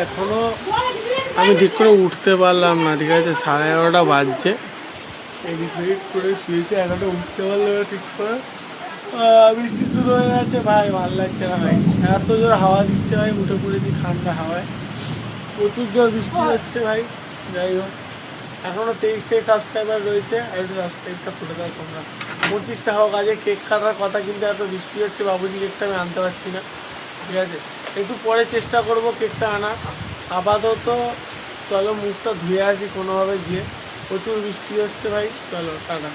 এখনো আমি ঠিক করে উঠতে পারলাম না, ঠিক আছে? 11:30 বাজছে, এডিট ফেডিট করে শুয়েছে, এখনো উঠতে পারলাম না ঠিক করে। বৃষ্টি শুরু হয়ে গেছে ভাই, ভালো লাগছে না ভাই, এত জোর হাওয়া দিচ্ছে ভাই, উঠে পড়েছি ঠান্ডা হাওয়ায়, প্রচুর জোর বৃষ্টি হচ্ছে ভাই। যাই হোক, এখনও 23টাই সাবস্ক্রাইবার রয়েছে, আর একটু সাবস্ক্রাইবটা করে দাও তোমরা। 25টা হোক, আজকে কেক কাটার কথা, কিন্তু এত বৃষ্টি হচ্ছে বাবুজি কেকটা আমি আনতে পারছি না, ঠিক আছে? একটু পরে চেষ্টা করব কেকটা আনা। আপাতত চলো মুখটা ধুয়ে আসি কোনোভাবে গিয়ে, প্রচুর বৃষ্টি হচ্ছে ভাই, চলো টাটা।